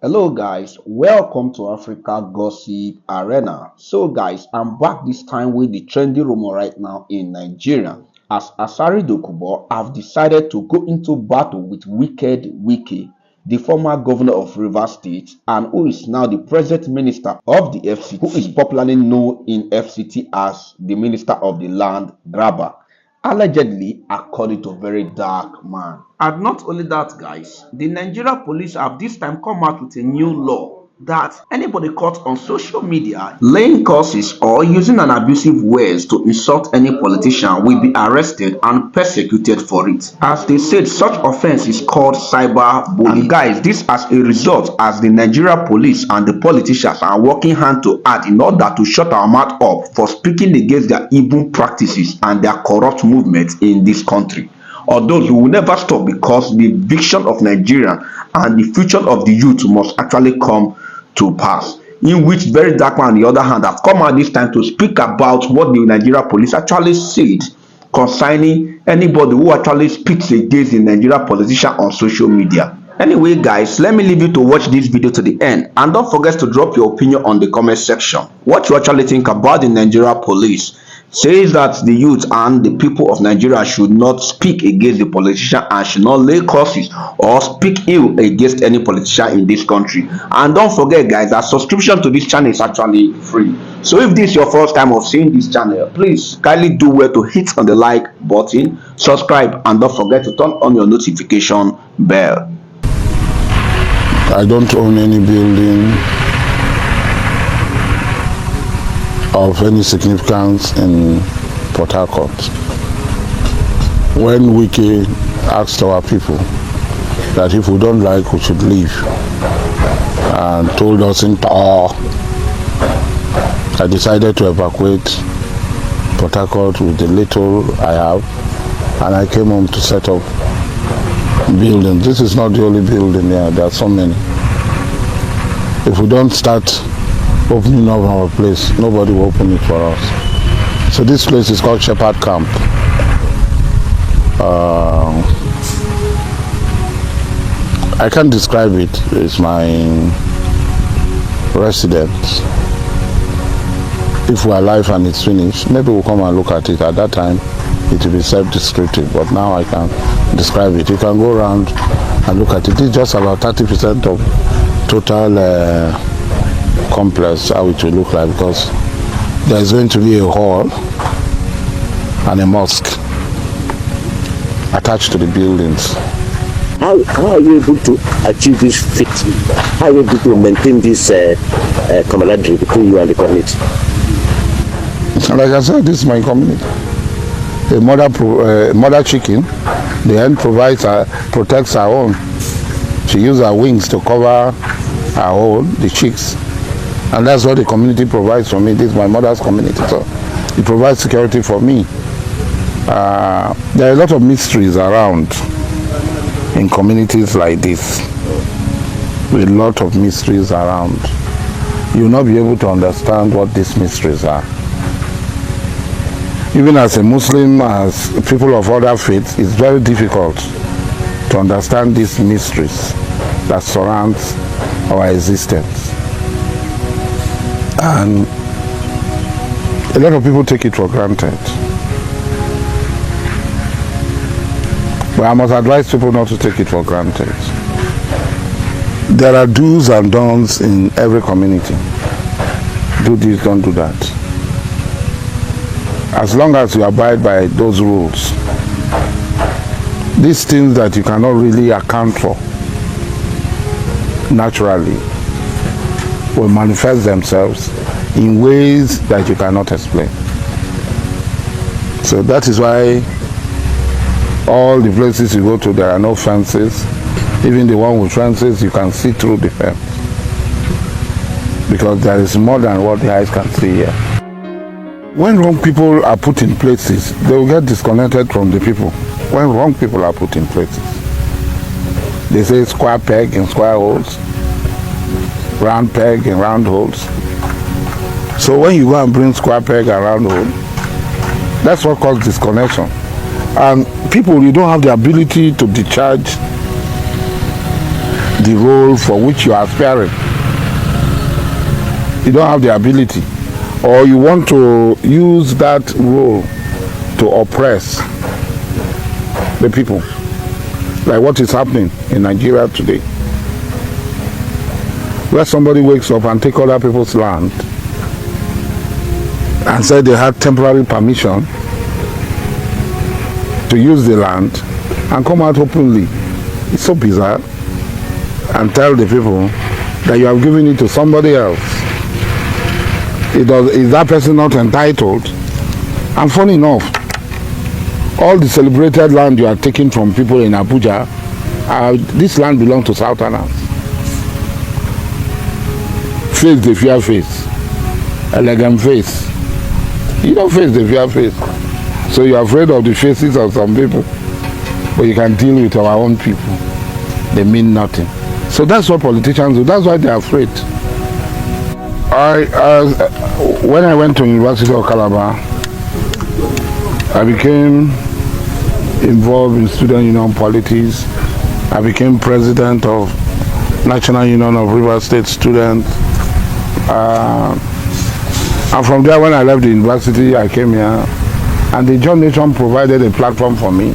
Hello guys, welcome to Africa Gossip Arena. So guys, I'm back this time with the trendy rumor right now in Nigeria as Asari Dokubo have decided to go into battle with Wicked Wike, the former governor of Rivers State and who is now the present minister of the FCT, who is popularly known in FCT as the Minister of the Land Grabber, allegedly according to very dark man. And not only that guys, the Nigeria police have this time come out with a new law that anybody caught on social media laying curses or using an abusive words to insult any politician will be arrested and persecuted for it. As they said, such offense is called cyberbullying. And guys, this as a result as the Nigeria police and the politicians are working hand to hand in order to shut our mouth up for speaking against their evil practices and their corrupt movements in this country. Although we will never stop because the vision of Nigeria and the future of the youth must actually come to pass. In which very dark man on the other hand have come out this time to speak about what the Nigeria police actually said concerning anybody who actually speaks against the Nigeria politician on social media. Anyway guys, let me leave you to watch this video to the end and don't forget to drop your opinion on the comment section. What you actually think about the Nigeria police says that the youth and the people of Nigeria should not speak against the politician and should not lay curses or speak ill against any politician in this country. And don't forget guys that subscription to this channel is actually free. So if this is your first time of seeing this channel, please kindly do well to hit on the like button, subscribe, and don't forget to turn on your notification bell. I don't own any building of any significance in Port Harcourt. When Wike asked our people that if we don't like, we should leave, and told us in power, I decided to evacuate Port Harcourt with the little I have, and I came home to set up buildings. This is not the only building here, there are so many. If we don't start opening up our place, nobody will open it for us. So this place is called Shepherd Camp. I can't describe it. It's my residence. If we're alive and it's finished, maybe we'll come and look at it. At that time, it will be self-descriptive, but now I can describe it. You can go around and look at it. It's just about 30% of total complex, how it will look like, because there's going to be a hall and a mosque attached to the buildings. How are you able to achieve this feat? How are you able to maintain this camaraderie between you and the community? Like I said, this is my community. A mother chicken, the hen protects her own. She uses her wings to cover her own, the chicks. And that's what the community provides for me. This is my mother's community, so it provides security for me. There are a lot of mysteries around in communities like this. A lot of mysteries around. You will not be able to understand what these mysteries are. Even as a Muslim, as people of other faiths, it's very difficult to understand these mysteries that surround our existence. And a lot of people take it for granted. But I must advise people not to take it for granted. There are do's and don'ts in every community. Do this, don't do that. As long as you abide by those rules, these things that you cannot really account for naturally will manifest themselves in ways that you cannot explain. So that is why all the places you go to, there are no fences. Even the one with fences, you can see through the fence, because there is more than what the eyes can see here. When wrong people are put in places, they will get disconnected from the people. When wrong people are put in places, they say square peg in square holes, round peg in round holes. So when you go and bring square peg and round hole, that's what causes disconnection. And people, you don't have the ability to discharge the role for which you are aspiring. You don't have the ability, or you want to use that role to oppress the people, like what is happening in Nigeria today, where somebody wakes up and take other people's land and said they had temporary permission to use the land and come out openly. It's so bizarre. And tell the people that you have given it to somebody else. Is that person not entitled? And funny enough, all the celebrated land you are taking from people in Abuja, this land belongs to Southerners. Face the fear face, elegant face. You don't face the fear face. So you're afraid of the faces of some people, but you can deal with our own people. They mean nothing. So that's what politicians do. That's why they're afraid. When I went to University of Calabar, I became involved in student union politics. I became president of National Union of River State Students. And from there, when I left the university, I came here, and the John Nation provided a platform for me.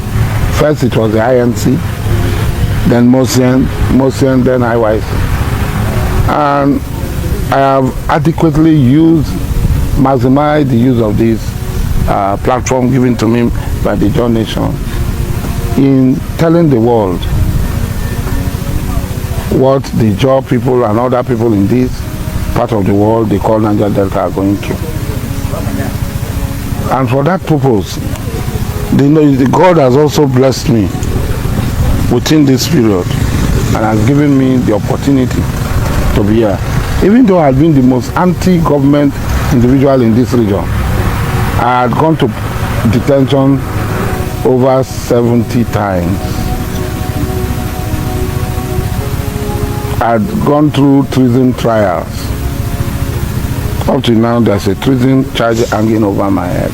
First, it was the INC, then Motion, then IYC. And I have adequately maximized the use of this platform given to me by the John Nation in telling the world what the Jaw people and other people in this part of the world they call Niger Delta are going through. And for that purpose, God has also blessed me within this period and has given me the opportunity to be here. Even though I had been the most anti-government individual in this region, I had gone to detention over 70 times. I had gone through treason trials. Up to now, there's a treason charge hanging over my head.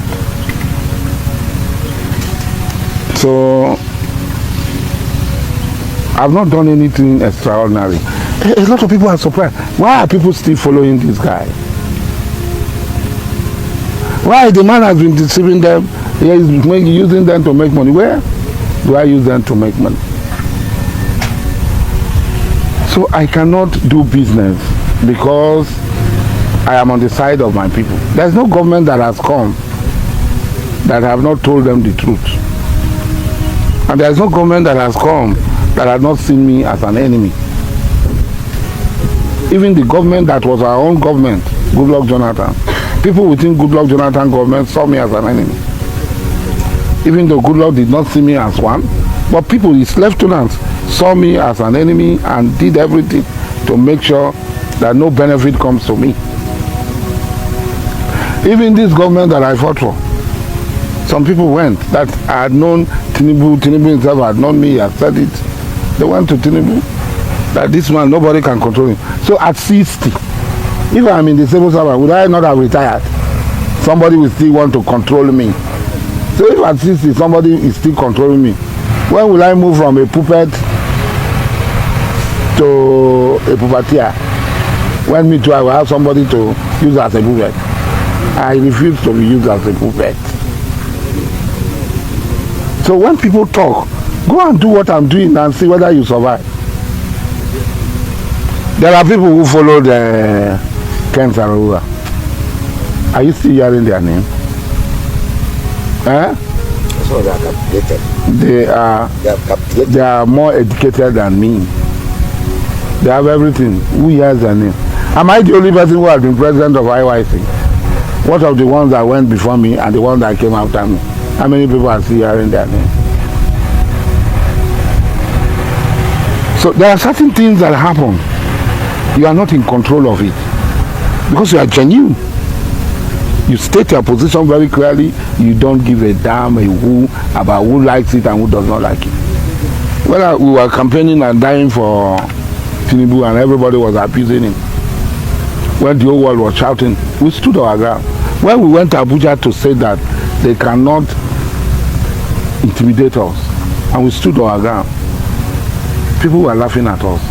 So, I've not done anything extraordinary. A lot of people are surprised. Why are people still following this guy? Why the man has been deceiving them? He is using them to make money. Where do I use them to make money? So I cannot do business because I am on the side of my people. There's no government that has come that have not told them the truth. And there's no government that has come that has not seen me as an enemy. Even the government that was our own government, Goodluck Jonathan, people within Goodluck Jonathan government saw me as an enemy. Even though Goodluck did not see me as one, but people, his lieutenants, saw me as an enemy and did everything to make sure that no benefit comes to me. Even this government that I fought for, some people went that I had known Tinubu himself had known me, he had said it. They went to Tinubu, that this man, nobody can control him. So at 60, if I'm in the civil service, would I not have retired? Somebody will still want to control me. So if at 60, somebody is still controlling me, when will I move from a puppet to a puppeteer? When me too, I will have somebody to use as a puppet. I refuse to be used as a puppet. So when people talk, go and do what I'm doing and see whether you survive. There are people who follow the Ken Saro-Wiwa. Are you still hearing their name? So they are captivated. They are more educated than me. They have everything. Who hears their name? Am I the only person who has been president of IYC? What of the ones that went before me and the ones that came after me? How many people are still hearing their name? So there are certain things that happen. You are not in control of it because you are genuine. You state your position very clearly. You don't give a damn a who about who likes it and who does not like it. Well, we were campaigning and dying for Tinubu and everybody was abusing him. When the whole world was shouting, we stood our ground. When we went to Abuja to say that they cannot intimidate us, and we stood our ground, people were laughing at us.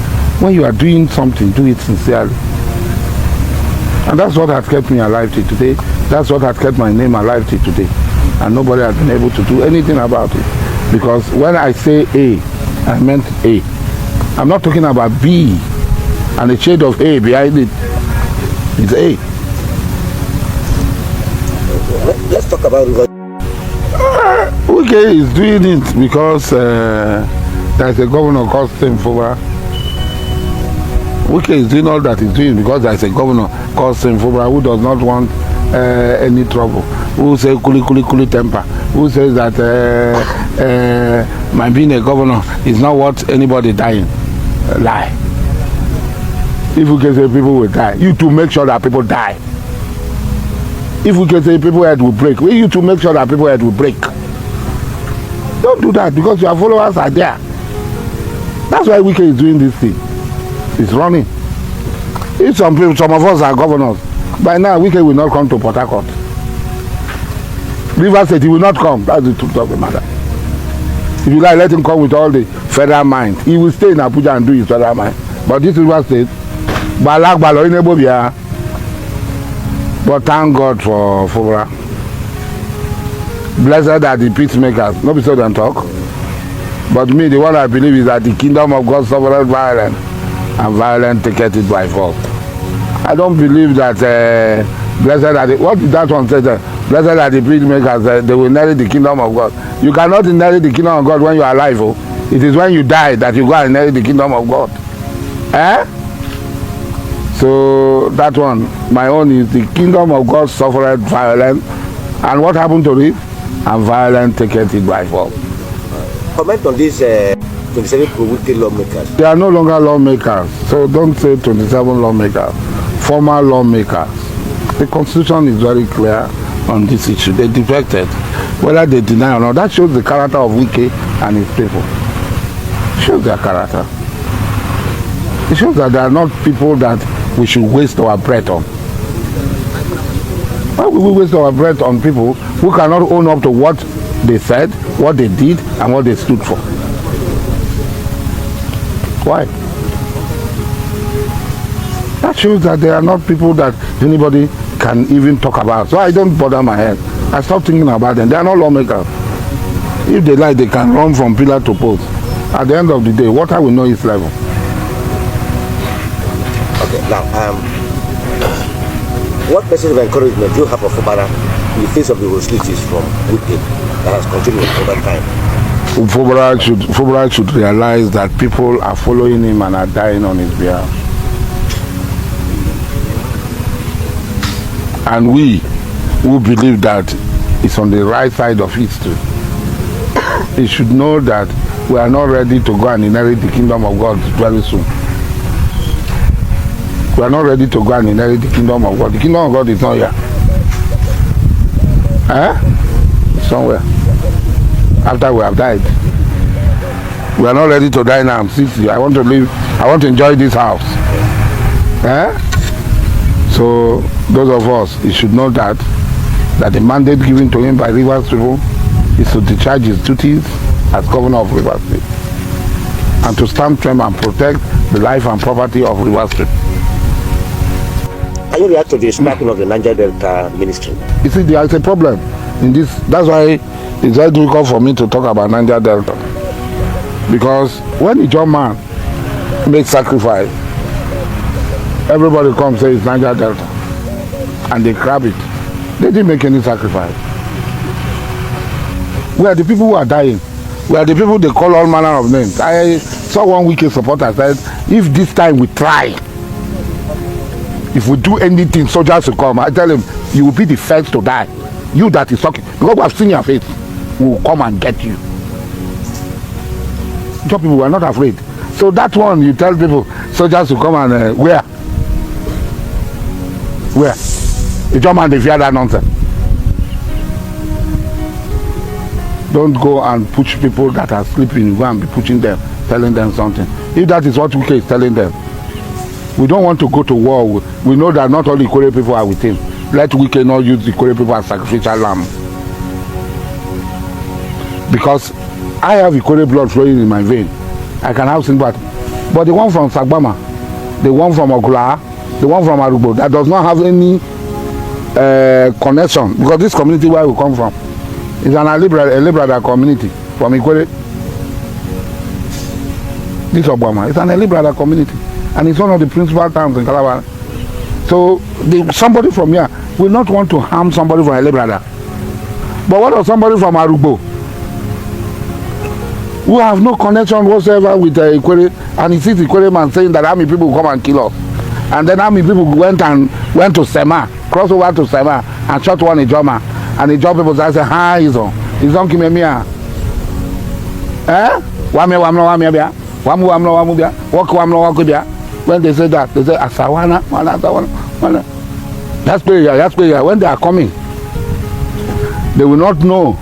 When you are doing something, do it sincerely. And that's what has kept me alive till today. That's what has kept my name alive till today. And nobody has been able to do anything about it. Because when I say A, I meant A. I'm not talking about B and a shade of A behind it. It's A. Let's talk about River. Okay, is doing it because there's a governor called Sim Fubara. Wike is doing all that he's doing because there's a governor called Sim Fubara who does not want any trouble. Who says kuli temper. Who says that my being a governor is not worth anybody dying. Lie. If we can say people will die, you to make sure that people die. If we can say people head will break, we you to make sure that people head will break. Don't do that because your followers are there. That's why Wike is doing this thing. It's running. If some of us are governors, by now Wike will not come to Port Harcourt. River State, he will not come. That's the truth of the matter. If you like, let him come with all the federal mind. He will stay in Abuja and do his federal mind. But this River State, Balak Balo in Ebobia. But thank God for Fubara. Blessed are the peacemakers. Nobody so them talk. But me, the one I believe is that the kingdom of God suffereth violence, and violence taketh it by force. I don't believe that blessed are the, what did that one say there? Blessed are the peacemakers, they will inherit the kingdom of God. You cannot inherit the kingdom of God when you are alive. Oh. It is when you die that you go and inherit the kingdom of God. So that one, my own is the kingdom of God suffered violence, and what happened to it? And violence taketh it by force. Comment on this 27 pro-Wike lawmakers. They are no longer lawmakers, so don't say 27 lawmakers. Former lawmakers. The constitution is very clear on this issue. They defected, whether they deny or not. That shows the character of Wike and his people. It shows their character. It shows that they are not people that we should waste our breath on. Why would we waste our breath on people who cannot own up to what they said, what they did, and what they stood for? Why? That shows that they are not people that anybody can even talk about. So I don't bother my head. I stop thinking about them. They are not lawmakers. If they like, they can run from pillar to post. At the end of the day, water will know its level. Okay, now, what message of encouragement do you have for Fubara in the face of the hostilities from Wike that has continued over time? Fubara should realize that people are following him and are dying on his behalf. And we who believe that it's on the right side of history, he should know that we are not ready to go and inherit the kingdom of God very soon. We are not ready to go and inherit the kingdom of God. The kingdom of God is not here. It's somewhere. After we have died. We are not ready to die now. I'm 60. I want to live. I want to enjoy this house. So those of us, he should know that the mandate given to him by Rivers people is to discharge his duties as governor of Rivers State and to stand firm and protect the life and property of Rivers State. Can you react to the scrapping of the Niger Delta ministry? You see, there is a problem in this. That's why it's very difficult for me to talk about Niger Delta. Because when the John man makes sacrifice, everybody comes and says it's Niger Delta. And they grab it. They didn't make any sacrifice. We are the people who are dying. We are the people they call all manner of names. I saw one Wike supporter said, if this time we try, if we do anything, soldiers will come. I tell him, you will be the first to die. You that is talking. Because we have seen your face. We will come and get you. Some people were not afraid. So that one, you tell people, soldiers will come and where? Where? The German, they fear that nonsense. Don't go and push people that are sleeping. Go and be pushing them, telling them something. If that is what Wike is telling them, we don't want to go to war. We know that not all the Ikore people are with him. Let Wike not use the Ikore people as sacrificial lamb. Because I have Ikore blood flowing in my vein. I can have sympathy. But the one from Sagbama, the one from Ogula, the one from Arugbo, that does not have any connection, because this community where we come from is an Elibrada community from Ikwere. This Obama is an Elibrada community, and it's one of the principal towns in Calabar. So somebody from here will not want to harm somebody from Elibrada. But what of somebody from Arugbo who have no connection whatsoever with Ikwere, and he sees Ikwere man saying that army people will come and kill us, and then army people went to Sema, cross over to Sema and shot one Ijoma, and the Ijoma people say, "Hi, he's on Kimemia." Wamno bia, wamu bia, waku bia. When they say that, they say Asawana, Wana. That's prayer. When they are coming, they will not know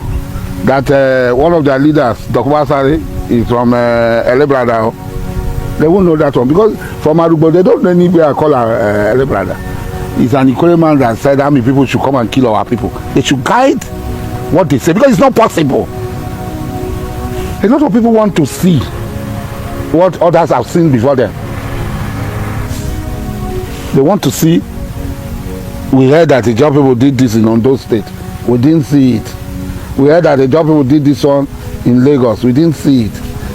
that one of their leaders, Dokubo Asari, is from Elebrada. They won't know that one, because from Arugbo they don't know anywhere call Elebrada. It's an Ikore man that said army people should come and kill our people. They should guide what they say, because it's not possible. A lot of people want to see what others have seen before them. They want to see. We heard that the job people did this in Ondo State. We didn't see it. We heard that the job people did this one in Lagos. We didn't see it.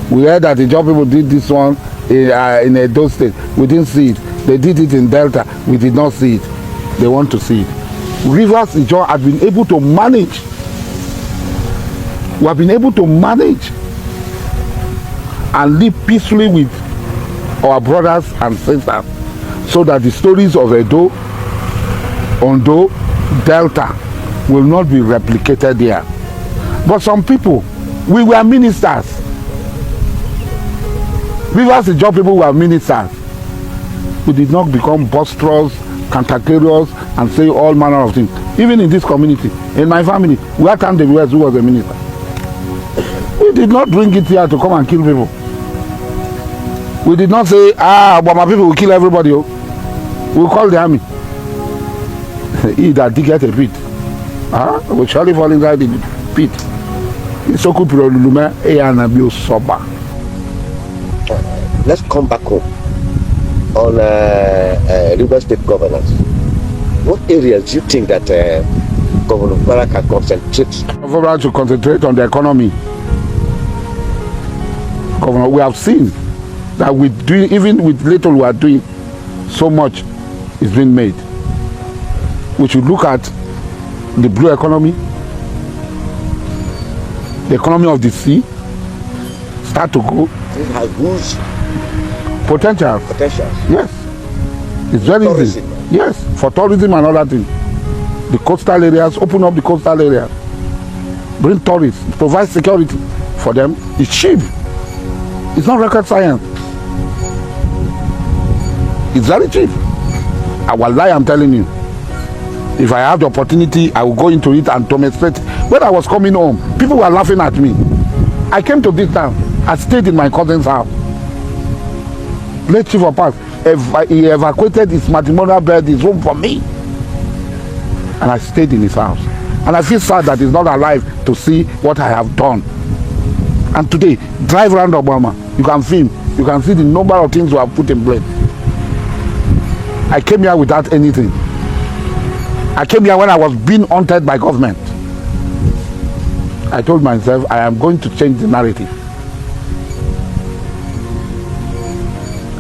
We heard that the job people did this one in Edo State. We didn't see it. They did it in Delta. We did not see it. They want to see it. Rivers Ijaw have been able to manage. We have been able to manage and live peacefully with our brothers and sisters, so that the stories of Edo, Ondo, Delta will not be replicated there. But some people, we were ministers. Rivers Ijaw people were ministers. We did not become boisterous, cantankerous, and say all manner of things. Even in this community, in my family, we had Tande West who was a minister. We did not bring it here to come and kill people. We did not say, but my people will kill everybody. We will call the army. He that diggeth a pit will surely fall inside the pit. Let's come back home on River State governance. What areas do you think that Governor Mubarak can concentrate? Governor to concentrate on the economy. Governor, we have seen that with doing, even with little we are doing, so much is being made. We should look at the blue economy, the economy of the sea, start to go. It has huge potential. Yes. It's very easy. Yes, for tourism and other things. The coastal areas, open up the coastal areas. Bring tourists, provide security for them. It's cheap. It's not rocket science. It's very cheap. Wallahi, I'm telling you. If I have the opportunity, I will go into it and demonstrate. When I was coming home, people were laughing at me. I came to this town. I stayed in my cousin's house. Late Chief of Park, he evacuated his matrimonial bed, his room for me. And I stayed in his house. And I feel sad that he's not alive to see what I have done. And today, drive around Obama. You can film. You can see the number of things we have put in place. I came here without anything. I came here when I was being haunted by government. I told myself I am going to change the narrative.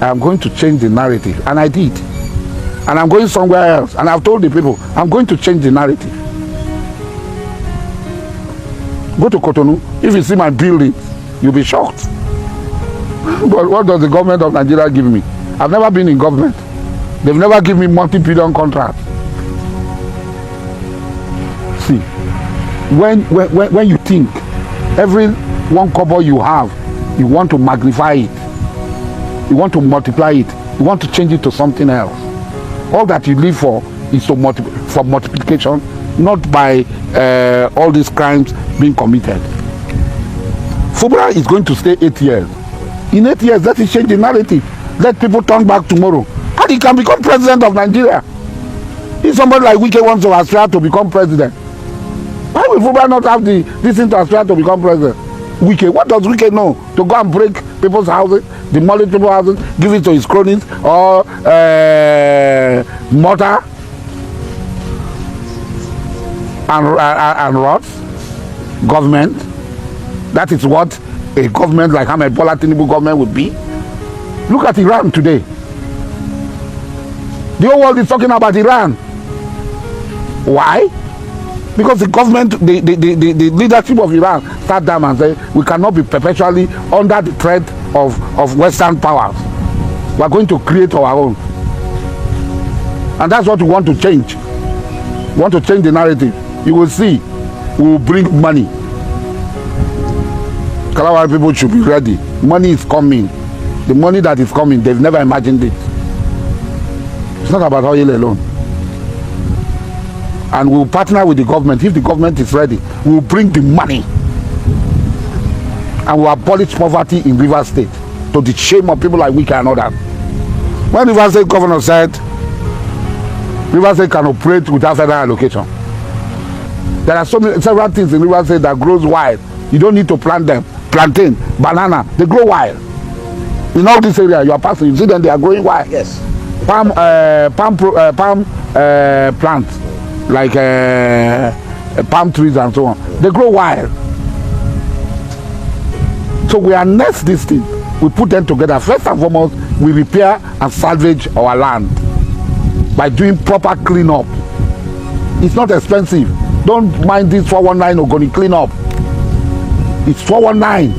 I am going to change the narrative. And I did. And I'm going somewhere else. And I've told the people, I'm going to change the narrative. Go to Cotonou. If you see my building, you'll be shocked. But what does the government of Nigeria give me? I've never been in government. They've never given me multi-billion contracts. See, when you think every one kobo you have, you want to magnify it, you want to multiply it, you want to change it to something else. All that you live for is for multiplication, not by all these crimes being committed. Fubra is going to stay 8 years. In 8 years, let it change the narrative. Let people turn back tomorrow. And he can become president of Nigeria. If somebody like Wike wants to aspire to become president, why will Fubra not have this thing to aspire to become president? Wike. What does Wike know? To go and break people's houses, demolish people's houses, give it to his cronies, or mortar and rods? Government. That is what a government like Ahmed Bola Tinubu government would be. Look at Iran today. The whole world is talking about Iran. Why? Because the government, the leadership of Iran sat down and said, we cannot be perpetually under the threat of Western powers. We are going to create our own. And that's what we want to change. We want to change the narrative. You will see, we will bring money. Kalawari people should be ready. Money is coming. The money that is coming, they've never imagined it. It's not about oil alone. And we'll partner with the government. If the government is ready, we'll bring the money. And we'll abolish poverty in Rivers State, to the shame of people like Wike and others. When Rivers State governor said Rivers State can operate without federal allocation, there are several things in Rivers State that grows wild. You don't need to plant them. Plantain, banana, they grow wild. In all this area you are passing, you see them, they are growing wild. Yes. Palm plants, like palm trees and so on, they grow wild. So we harness these things, we put them together. First and foremost, we repair and salvage our land by doing proper cleanup. It's not expensive. Don't mind this 419 Ogoni cleanup. It's 419.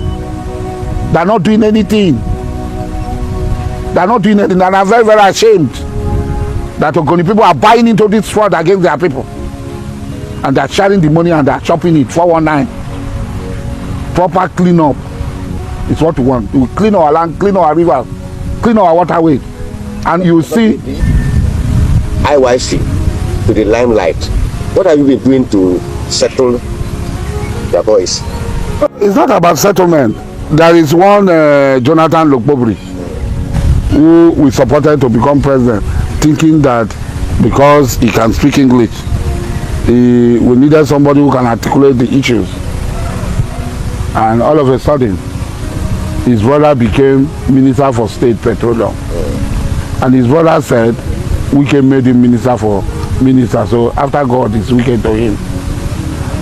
They're not doing anything. They're not doing anything, and I'm very, very ashamed that Ogoni people are buying into this fraud against their people. And they're sharing the money and they're chopping it. 419. Proper cleanup is what we want. We clean our land, clean our rivers, clean our waterways. And you see IYC to the limelight. What have you been doing to settle the boys? It's not about settlement. There is one Jonathan Lokbobri who we supported to become president, thinking that because he can speak English, we needed somebody who can articulate the issues. And all of a sudden, his brother became Minister for State Petroleum. And his brother said, Wike made him minister. So after God, it's Wike to him.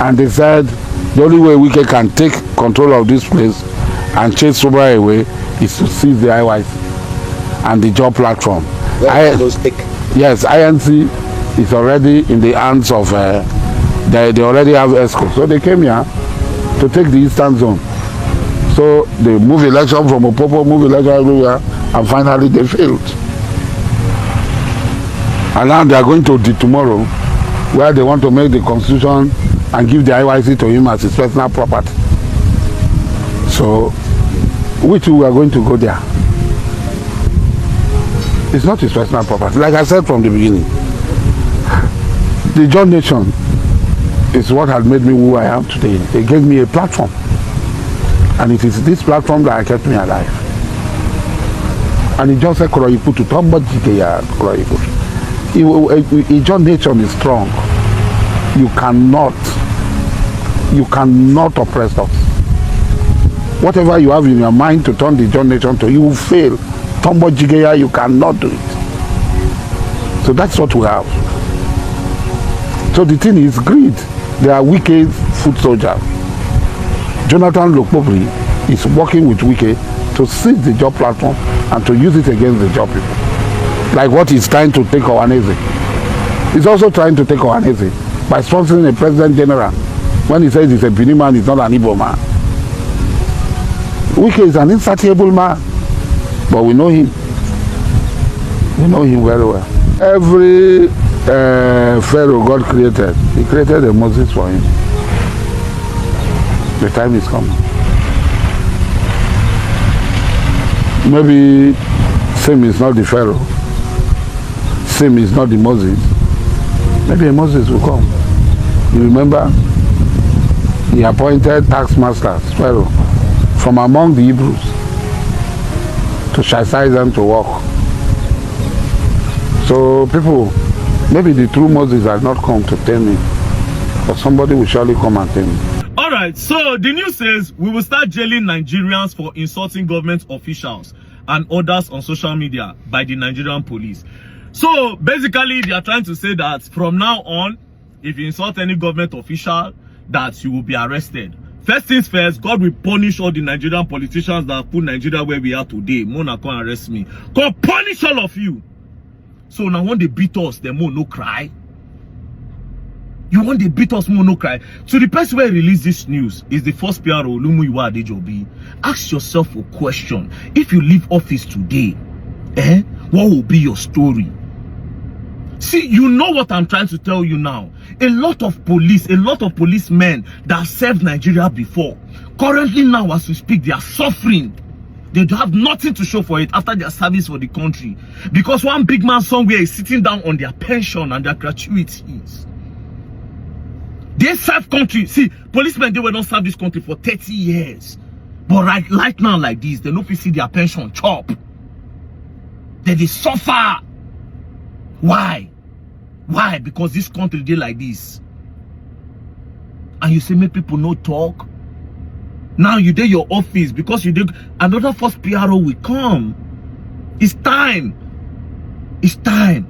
And they said, the only way Wike can take control of this place and chase Sobra away is to seize the IYC and the job platform. Yes, INC is already in the hands of, they already have ESCO. So they came here to take the Eastern Zone. So they move election from Opopo, move election everywhere, and finally they failed. And now they are going to tomorrow, where they want to make the constitution and give the IYC to him as his personal property. So, we too are going to go there. It's not his personal property. Like I said from the beginning, the John Nation is what has made me who I am today. They gave me a platform. And it is this platform that kept me alive. And he just said, Koroyipu to Tombo Jikeya, Koroyipu. John Nation is strong. You cannot oppress us. Whatever you have in your mind to turn the John Nation to, you will fail. Tombo Jikeya, you cannot do it. So that's what we have. So the thing is greed. They are wicked foot soldiers. Jonathan Lokbobri is working with Wike to seize the job platform and to use it against the job people. Like what he's trying to take Ohaneze. He's also trying to take Ohaneze by sponsoring a president general. When he says he's a Benin man, he's not an Igbo man. Wike is an insatiable man, but we know him. We know him very well. Every Pharaoh God created, he created a Moses for him. The time is coming. Maybe same is not the Pharaoh. Same is not the Moses. Maybe a Moses will come. You remember? He appointed tax masters, Pharaoh, from among the Hebrews to chastise them to work. So people, maybe the true Moses has not come to tell me, but somebody will surely come and tell me. All right, so the news says we will start jailing Nigerians for insulting government officials and others on social media by the Nigerian police. So basically, they are trying to say that from now on, if you insult any government official, that you will be arrested. First things first, God will punish all the Nigerian politicians that put Nigeria where we are today. Mona come arrest me. God punish all of you. So now when they beat us, they will no cry. You want the beat us more no cry. So the person who released this news is the first PRO, Olumuyiwa Adejobi. Ask yourself a question. If you leave office today, what will be your story? See, you know what I'm trying to tell you now. A lot of policemen that served Nigeria before, currently now as we speak, they are suffering. They have nothing to show for it after their service for the country. Because one big man somewhere is sitting down on their pension and their gratuities. They serve country. See, policemen, they will not serve this country for 30 years. But right now, like this, they don't see their pension chop. They suffer. Why? Why? Because this country, they like this. And you say, make people no talk. Now you did your office because you did another first PRO will come. It's time. It's time.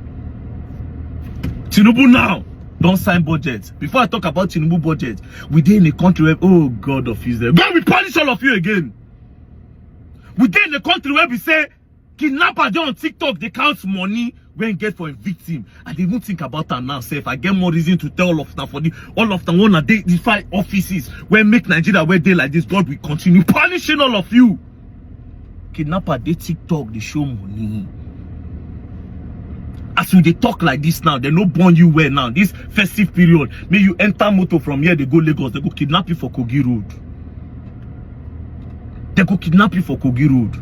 Tinubu now. Don't sign budget. Before I talk about Tinubu budget, we did in a country where, oh God of Israel, God will punish all of you again. We did in a country where we say, kidnapper on TikTok, they count money when get for a victim. And they won't think about that now. Say, if I get more reason to tell all of them for the all of them one a day, the 5 offices where make Nigeria where they like this, God will continue punishing all of you. Kidnapper, they TikTok, they show money. As we they talk like this now, they no born you well now. This festive period, may you enter motor from here, they go Lagos, they go kidnap you for Kogi Road. They go kidnap you for Kogi Road.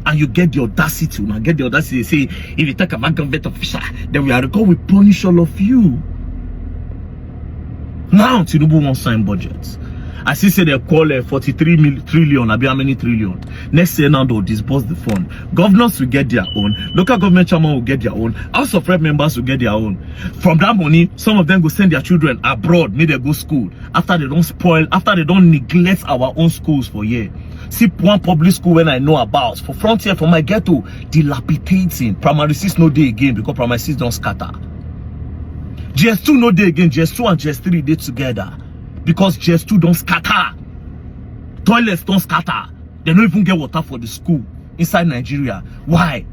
And you get the audacity, to say, if you talk about government official, then we are going to punish all of you. Now, Tinubu won't sign budgets. I see say they call 43 trillion, how many trillion. Next year now they'll disburse the fund. Governors will get their own. Local government chairman will get their own. House of Rep members will get their own. From that money, some of them will send their children abroad, may they go school. After they don't spoil, after they don't neglect our own schools for a year. See one public school when I know about, for frontier, for my ghetto, dilapidating. Primary 6 no day again because primary 6 don't scatter. GS2 no day again, GS2 and GS3 day together. Because GS2 don't scatter. Toilets don't scatter. They don't even get water for the school inside Nigeria. Why?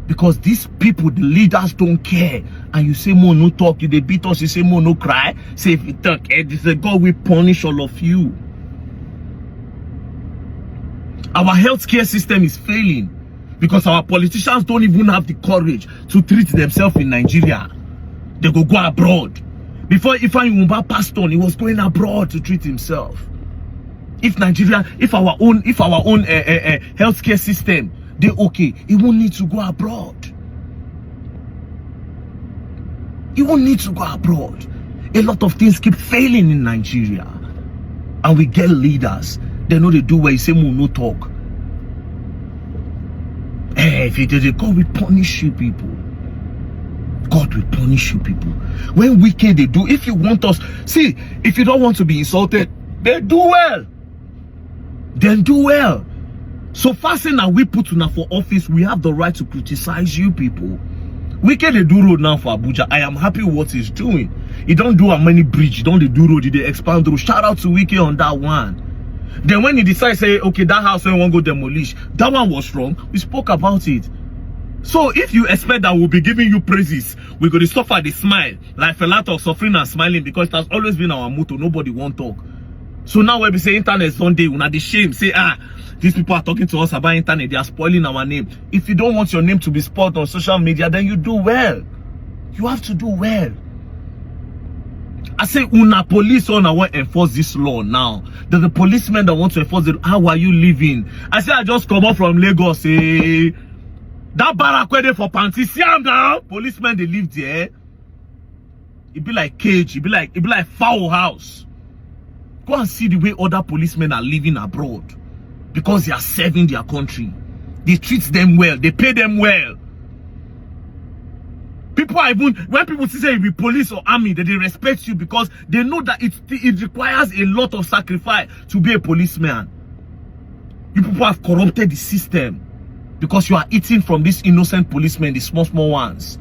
Because these people, the leaders, don't care. And you say more no talk, you they beat us, you say more no cry. Say if you talk, they say God will punish all of you. Our healthcare system is failing because our politicians don't even have the courage to treat themselves in Nigeria. They go abroad. Before Ifeanyi Nwumba passed on, he was going abroad to treat himself. If Nigeria, if our own healthcare system, they okay, he won't need to go abroad. He won't need to go abroad. A lot of things keep failing in Nigeria, and we get leaders. They know they do where you say no talk. If you did it, God will punish you people. God will punish you people. When wicked they do, if you want us, see, if you don't want to be insulted, then do well. Then do well. So fasting and we put now for office, we have the right to criticize you people. Wicked they do road now for Abuja. I am happy with what he's doing. He don't do a many bridge, he don't do road, they expand road. Shout out to Wike on that one. Then when he decides say, okay, that house when won't go demolish, that one was wrong. We spoke about it. So if you expect that we'll be giving you praises, we're going to suffer the smile, like a lot of suffering and smiling, because it has always been our motto. Nobody won't talk. So now when we say internet Sunday, we're not the shame. Say, these people are talking to us about internet. They are spoiling our name. If you don't want your name to be spoiled on social media, then you do well. You have to do well. I say, una police on want to enforce this law now. There's the policemen that want to enforce it. How are you living? I say, I just come up from Lagos. That barrack where they for panty, see them now. Policemen they live there. It be like cage. It be like foul house. Go and see the way other policemen are living abroad, because they are serving their country. They treat them well. They pay them well. People people are even, when people say you be police or army, they respect you because they know that it requires a lot of sacrifice to be a policeman. You people have corrupted the system because you are eating from these innocent policemen, the small ones.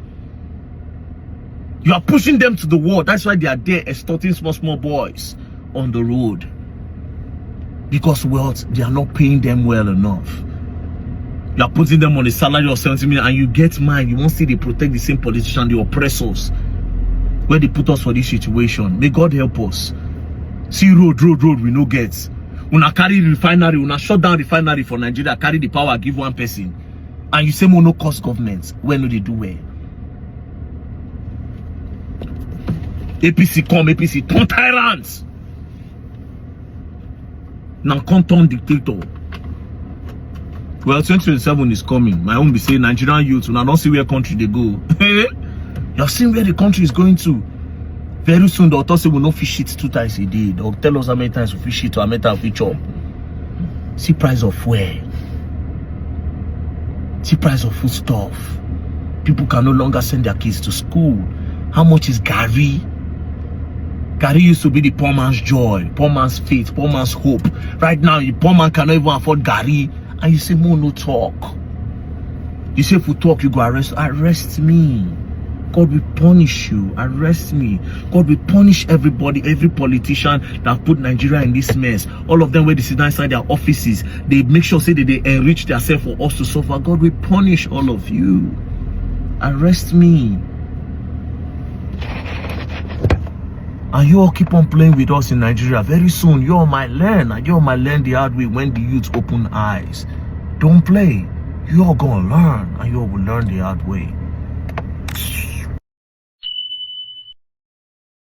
You are pushing them to the wall. That's why they are there extorting small boys on the road. Because they are not paying them well enough. You are putting them on a salary of 70 million and you get mine. You won't see they protect the same politician, the oppressors, where they put us for this situation. May God help us. See road we no get. Una carry refinery, una shut down refinery for Nigeria, carry the power, give one person. And you say no cost government. Where no they do well? APC come, APC turn tyrants. Now come turn dictator. Well, 2027 is coming. My own be saying Nigerian youth, and I don't see where country they go. You're seeing where the country is going to. Very soon, the authorities will not fish it 2 times a day. They'll tell us how many times we fish it or how many times we chop. See price of fuel. See price of food stuff. People can no longer send their kids to school. How much is Gary? Gary used to be the poor man's joy, poor man's faith, poor man's hope. Right now, the poor man cannot even afford Gary. And you say, no talk. You say, if we talk, you go arrest me. God will punish you. Arrest me. God will punish everybody, every politician that put Nigeria in this mess. All of them where they sit down inside their offices, they make sure say that they enrich themselves for us to suffer. God will punish all of you. Arrest me. And you all keep on playing with us in Nigeria. Very soon, you all might learn. And you all might learn the hard way when the youth open eyes. Don't play. You all gonna learn. And you all will learn the hard way.